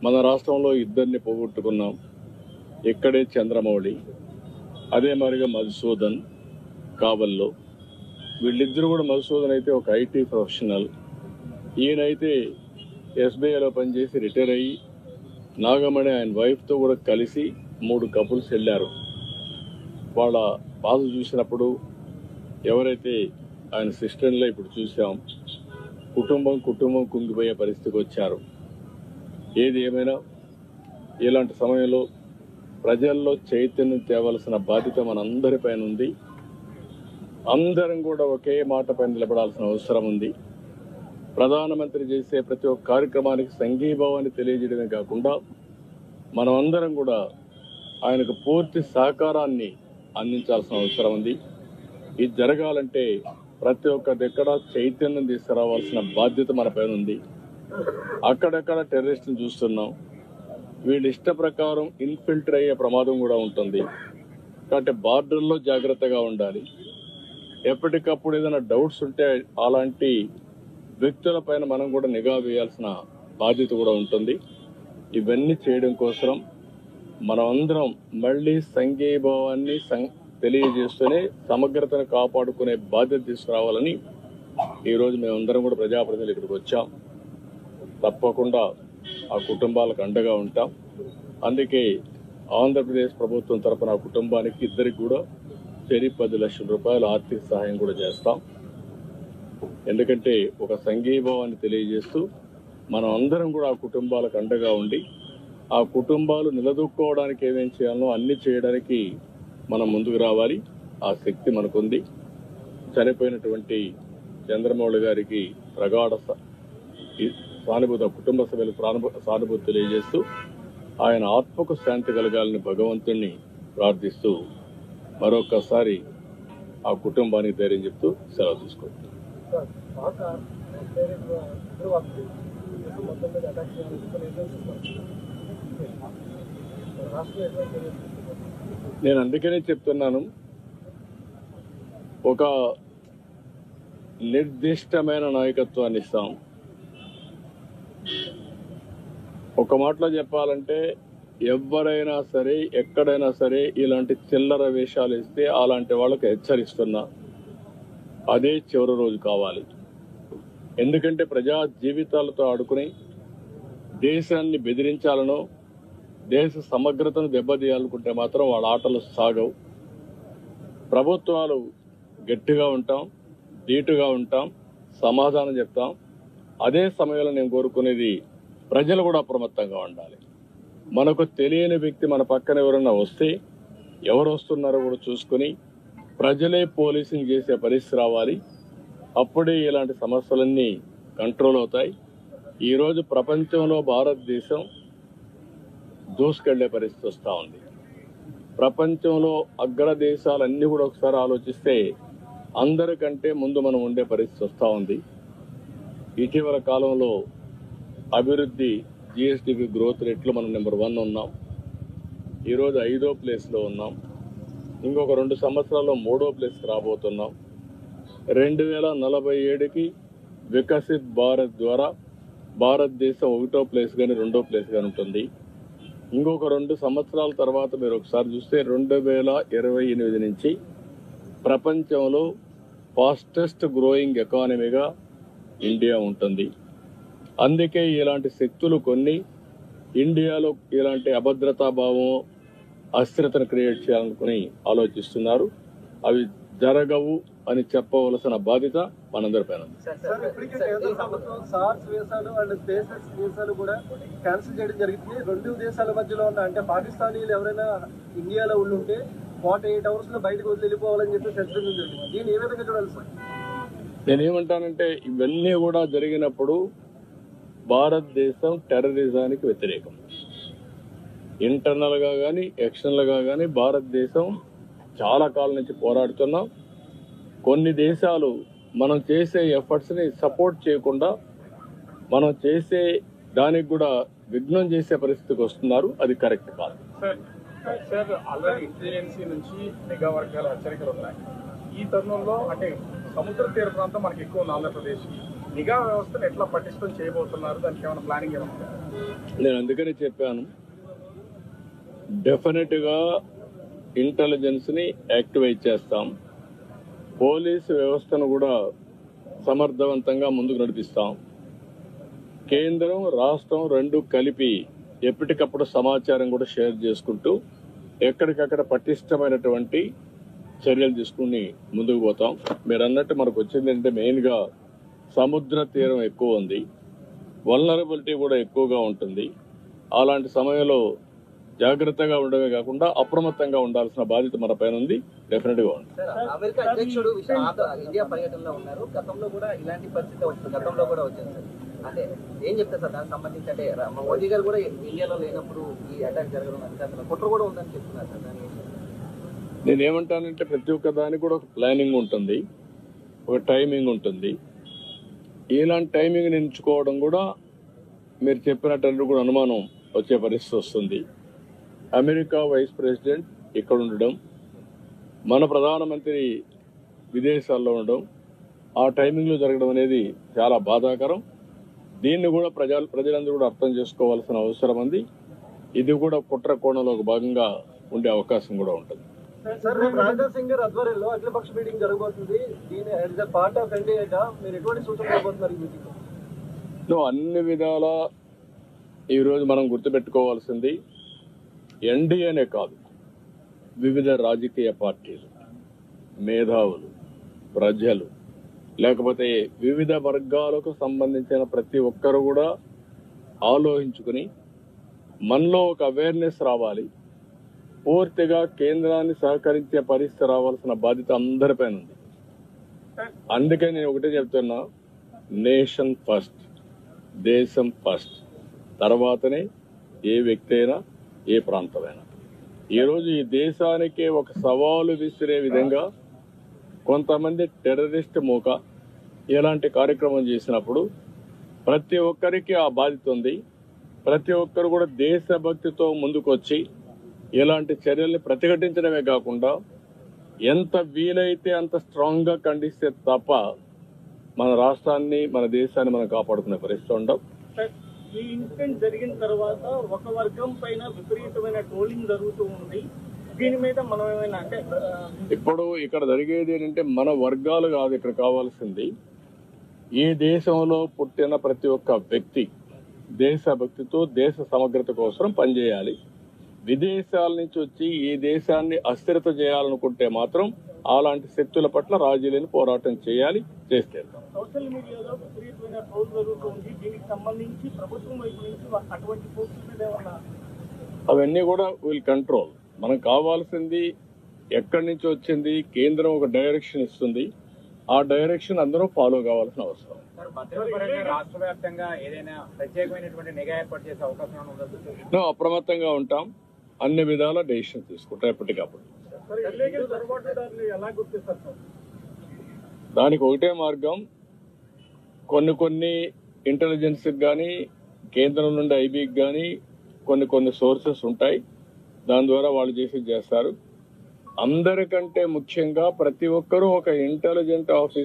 మన రాష్ట్రంలో ఇద్దరిని పోగొట్టుకున్నాం. ఇక్కడే చంద్రమౌళి, అదే మరిగా మధుసూదన్ కావల్లో. వీళ్ళిద్దరూ కూడా, మధుసూదన్ అయితే ఒక ఐటీ ప్రొఫెషనల్, ఈయనైతే ఎస్బీఐలో పనిచేసి రిటైర్ అయ్యి నాగమణి ఆయన వైఫ్తో కూడా కలిసి 3 కపుల్స్ వెళ్ళారు. వాళ్ళ బాధ చూసినప్పుడు ఎవరైతే ఆయన సిస్టర్లో ఇప్పుడు చూసాం, కుటుంబం కుంగిపోయే పరిస్థితికి వచ్చారు. ఏది ఏమైనా ఇలాంటి సమయంలో ప్రజల్లో చైతన్యం తేవలసిన బాధ్యత మనందరిపైన ఉంది. అందరం కూడా ఒకే మాట పైన నిలబడాల్సిన అవసరం ఉంది. ప్రధానమంత్రి చేసే ప్రతి ఒక్క కార్యక్రమానికి సంఘీభావాన్ని తెలియజేయడమే కాకుండా మనం అందరం కూడా ఆయనకు పూర్తి సహకారాన్ని అందించాల్సిన అవసరం ఉంది. ఇది జరగాలంటే ప్రతి ఒక్క దగ్గర చైతన్యం తీసుకురావాల్సిన బాధ్యత మన పైన ఉంది. అక్కడక్కడ టెర్రరిస్టులు చూస్తున్నాం. వీళ్ళ ఇష్ట ప్రకారం ఇన్ఫిల్టర్ అయ్యే ప్రమాదం కూడా ఉంటుంది. కాబట్టి బార్డర్లో జాగ్రత్తగా ఉండాలి. ఎప్పటికప్పుడు ఏదైనా డౌట్స్ ఉంటే అలాంటి వ్యక్తుల పైన మనం కూడా నిఘా వేయాల్సిన బాధ్యత కూడా ఉంటుంది. ఇవన్నీ చేయడం కోసం మనం అందరం మళ్లీ సంఘీభావాన్ని తెలియజేస్తూనే సమగ్రతను కాపాడుకునే బాధ్యత తీసుకురావాలని ఈరోజు మేమందరం కూడా ప్రజాప్రతినిధులు ఇక్కడికి వచ్చాం. తప్పకుండా ఆ కుటుంబాలకు అండగా ఉంటాం. అందుకే ఆంధ్రప్రదేశ్ ప్రభుత్వం తరపున ఆ కుటుంబానికి ఇద్దరికి కూడా 10 లక్షల రూపాయల ఆర్థిక సహాయం కూడా చేస్తాం. ఎందుకంటే ఒక సంఘీభావాన్ని తెలియజేస్తూ మనం అందరం కూడా ఆ కుటుంబాలకు అండగా ఉండి ఆ కుటుంబాలు నిలదొక్కుకోవడానికి ఏమేం చేయాలో అన్ని చేయడానికి మనం ముందుకు రావాలి. ఆ శక్తి మనకుంది. చనిపోయినటువంటి చంద్రమౌళి గారికి ప్రగాఢ సానుభూతి, కుటుంబ సభ్యులకు సానుభూతి తెలియజేస్తూ ఆయన ఆత్మకు శాంతి కలగాలని భగవంతుణ్ణి ప్రార్థిస్తూ మరొకసారి ఆ కుటుంబానికి ధైర్యం చెప్తూ సెలవు తీసుకుంటాం. నేను అందుకనే చెప్తున్నాను, ఒక నిర్దిష్టమైన నాయకత్వాన్ని ఇస్తాం. ఒక మాటలో చెప్పాలంటే ఎవరైనా సరే ఎక్కడైనా సరే ఇలాంటి చిల్లర వేషాలు ఇస్తే అలాంటి వాళ్ళకి హెచ్చరిస్తున్నా అదే చివరి రోజు కావాలి. ఎందుకంటే ప్రజా జీవితాలతో ఆడుకుని దేశాన్ని బెదిరించాలనో దేశ సమగ్రతను దెబ్బతీయాలనుకుంటే మాత్రం వాళ్ళ ఆటలు సాగవు. ప్రభుత్వాలు గట్టిగా ఉంటాం, ధీటుగా ఉంటాం, సమాధానం చెప్తాం. అదే సమయంలో నేను కోరుకునేది ప్రజలు కూడా అప్రమత్తంగా ఉండాలి. మనకు తెలియని వ్యక్తి మన పక్కన ఎవరన్నా వస్తే ఎవరు వస్తున్నారో కూడా చూసుకుని ప్రజలే పోలీసింగ్ చేసే పరిస్థితి రావాలి. అప్పుడే ఇలాంటి సమస్యలన్నీ కంట్రోల్ అవుతాయి. ఈరోజు ప్రపంచంలో భారతదేశం దూసుకెళ్లే పరిస్థితి వస్తూ ఉంది. ప్రపంచంలో అగ్రదేశాలన్నీ కూడా ఒకసారి ఆలోచిస్తే అందరికంటే ముందు మనం ఉండే పరిస్థితి వస్తూ ఉంది. ఇటీవల కాలంలో అభివృద్ధి జిఎస్డిపి గ్రోత్ రేట్లో మనం నెంబర్ 1 ఉన్నాం. ఈరోజు 5వ ప్లేస్లో ఉన్నాం. ఇంకొక 2 సంవత్సరాల్లో 3వ ప్లేస్కి రాబోతున్నాం. 2047కి వికసిత్ భారత్ ద్వారా భారతదేశం 1వ ప్లేస్ కానీ 2వ ప్లేస్ కానీ ఉంటుంది. ఇంకొక 2 సంవత్సరాల తర్వాత మీరు ఒకసారి చూస్తే 2028 నుంచి ప్రపంచంలో ఫాస్టెస్ట్ గ్రోయింగ్ ఎకానమీగా ఇండియా ఉంటుంది. అందుకే ఇలాంటి శక్తులు కొన్ని ఇండియాలో ఇలాంటి అభద్రతా భావం, అస్థిరతను క్రియేట్ చేయాలనుకుని ఆలోచిస్తున్నారు. అవి జరగవు అని చెప్పవలసిన బాధ్యత మనందరిపైన ఉంది. రెండు దేశాల మధ్యలో ఉన్న అంటే పాకిస్తానీలు ఎవరైనా ఇండియాలో ఉండుంటే 48 hours లో బయటకు వెళ్ళిపోవాలని చెప్పి చర్చలు జరిగింది. దీన్ని ఏ విధంగా చూడాలి సార్? నేనేమంటానంటే ఇవన్నీ కూడా జరిగినప్పుడు భారతదేశం టెర్రరిజానికి వ్యతిరేకం. ఇంటర్నల్ గా కానీ ఎక్స్టర్నల్ గా కానీ భారతదేశం చాలా కాలం నుంచి పోరాడుతున్నాం. కొన్ని దేశాలు మనం చేసే ఎఫర్ట్స్ ని సపోర్ట్ చేయకుండా మనం చేసే దానికి కూడా విఘ్నం చేసే పరిస్థితికి వస్తున్నారు. అది కరెక్ట్ కాదు. సార్ ఆల్రెడీ ఇంటెలిజెన్సీ నుంచి నిఘా వర్గాల హెచ్చరికలు ఉన్నాయి. ఈ తరుణంలో అంటే సముద్ర తీర ప్రాంతం మనకి ఎక్కువ ఉంది. ఆంధ్రప్రదేశ్ నిఘా వ్యవస్థను ఎట్లా పటిష్టం చేయబోతున్నారు, దానికి ఏమైనా ప్లానింగ్ ఏమైనా? నేను అందుకని చెప్పాను, డెఫినెట్ గా ఇంటెలిజెన్స్ ని యాక్టివేట్ చేస్తాం, పోలీసు వ్యవస్థను కూడా సమర్థవంతంగా ముందుకు నడిపిస్తాం, కేంద్రం రాష్ట్రం రెండు కలిపి ఎప్పటికప్పుడు సమాచారం కూడా షేర్ చేసుకుంటూ ఎక్కడికక్కడ పటిష్టమైనటువంటి చర్యలు తీసుకుని ముందుకు పోతాం. మీరు అన్నట్టు మనకు వచ్చింది అంటే మెయిన్ గా సముద్ర తీరం ఎక్కువ ఉంది, వల్నరబిలిటీ కూడా ఎక్కువగా ఉంటుంది. అలాంటి సమయంలో జాగ్రత్తగా ఉండడమే కాకుండా అప్రమత్తంగా ఉండాల్సిన బాధ్యత మన పైన ఉంది. డెఫినెట్ గా ఉంది. అమెరికా అధ్యక్షుడు ఇండియా పర్యటనలో ఉన్నారు. గతంలో కూడా ఇలాంటి పరిస్థితి వచ్చింది, గతంలో కూడా వచ్చింది సార్. అంటే ఏం చెప్తారు సార్ దానికి సంబంధించి? అంటే మోదీ గారు కూడా ఇండియాలో లేనప్పుడు ఈ అటాక్ జరగడం అంటే కుట్ర కూడా ఉందని చెప్తున్నారు సార్. దాని నేనేమంటానంటే ప్రతి ఒక్క దానికి కూడా ఒక ప్లానింగ్ ఉంటుంది, ఒక టైమింగ్ ఉంటుంది. ఇలాంటి టైమింగ్ ఎంచుకోవడం కూడా మీరు చెప్పినట్టు కూడా అనుమానం వచ్చే పరిస్థితి వస్తుంది. అమెరికా వైస్ ప్రెసిడెంట్ ఇక్కడ ఉండడం, మన ప్రధానమంత్రి విదేశాల్లో ఉండడం, ఆ టైమింగ్లో జరగడం అనేది చాలా బాధాకరం. దీన్ని కూడా ప్రజలందరూ కూడా అర్థం చేసుకోవాల్సిన అవసరం ఉంది. ఇది కూడా కుట్ర కోణంలో ఒక భాగంగా ఉండే అవకాశం కూడా ఉంటుంది. సార్, రేపు రాజ్నాథ్ సింగ్ గారి ఆధ్వర్యంలో అఖిలపక్ష మీటింగ్ జరగబోతుంది. దీని యాజ్ ఎ పార్ట్ ఆఫ్ ఎన్డీఏగా మీరు ఎటువంటి సూచనలు ఇవ్వబోతున్నారు ఈ మీటింగ్? అన్ని విధాల ఈరోజు మనం గుర్తుపెట్టుకోవాల్సింది ఎన్డీఏనే కాదు, వివిధ రాజకీయ పార్టీలు, మేధావులు, ప్రజలు, లేకపోతే వివిధ వర్గాలకు సంబంధించిన ప్రతి ఒక్కరు కూడా ఆలోచించుకుని మనలో ఒక అవేర్నెస్ రావాలి. పూర్తిగా కేంద్రాన్ని సహకరించే పరిస్థితి రావాల్సిన బాధ్యత అందరిపైన ఉంది. అందుకే నేను ఒకటే చెప్తున్నా, నేషన్ ఫస్ట్, దేశం ఫస్ట్, తర్వాతనే ఏ వ్యక్తి అయినా ఏ ప్రాంతమైనా. ఈరోజు ఈ దేశానికే ఒక సవాలు విసిరే విధంగా కొంతమంది టెర్రరిస్ట్ మూక ఇలాంటి కార్యక్రమం చేసినప్పుడు ప్రతి ఒక్కరికి ఆ బాధ్యత ఉంది. ప్రతి ఒక్కరు కూడా దేశభక్తితో ముందుకొచ్చి ఇలాంటి చర్యల్ని ప్రతిఘటించడమే కాకుండా ఎంత వీలైతే అంత స్ట్రాంగ్ గా ఖండిస్తే తప్ప మన రాష్ట్రాన్ని, మన దేశాన్ని మనం కాపాడుకునే పరిస్థితి ఉండవు. ఈ ఇన్సిడెంట్ జరిగిన తర్వాత ఒక వర్గం పైన విపరీతమైన ట్రోలింగ్ జరుగుతూ ఉంది. దీని మీద మనం ఏమైనా అంటే ఇప్పుడు ఇక్కడ జరిగేది ఏంటంటే మన వర్గాలు కాదు ఇక్కడ కావాల్సింది, ఈ దేశంలో పుట్టిన ప్రతి ఒక్క వ్యక్తి దేశభక్తితో దేశ సమగ్రత కోసం పనిచేయాలి. విదేశాల నుంచి వచ్చి ఈ దేశాన్ని అస్థిరత చేయాలనుకుంటే మాత్రం అలాంటి శక్తుల పట్ల రాజీ లేని పోరాటం చేయాలి, చేస్తే. సోషల్ మీడియాలో విపరీతమైన ట్రోల్ జరుగుతుంది. దీనికి సంబంధించి ప్రభుత్వం వైపు నుంచి అటువంటి పోస్టుల మీద ఏమన్నా? అవన్నీ కూడా విల్ కంట్రోల్. మనకు కావాల్సింది ఎక్కడి నుంచి వచ్చింది, కేంద్రం ఒక డైరెక్షన్ ఇస్తుంది, ఆ డైరెక్షన్ అందరూ ఫాలో కావాల్సిన అవసరం. రాష్ట్ర వ్యాప్తంగా ఏదైనా ప్రత్యేకమైనటువంటి నిఘా ఏర్పాటు చేసే అవకాశం ఉండదు? మేము అప్రమత్తంగా ఉంటాం, అన్ని విధాల డెసిషన్ తీసుకుంటాం ఎప్పటికప్పుడు. ఎలా గుర్తిస్తారు సార్? దానికి ఒకటే మార్గం, కొన్ని ఇంటెలిజెన్స్ కానీ కేంద్రం నుండి ఐబీకి కానీ కొన్ని సోర్సెస్ ఉంటాయి, దాని ద్వారా వాళ్ళు చేస్తారు. అందరికంటే ముఖ్యంగా ప్రతి ఒక్కరూ ఒక ఇంటెలిజెంట్ ఆఫీసర్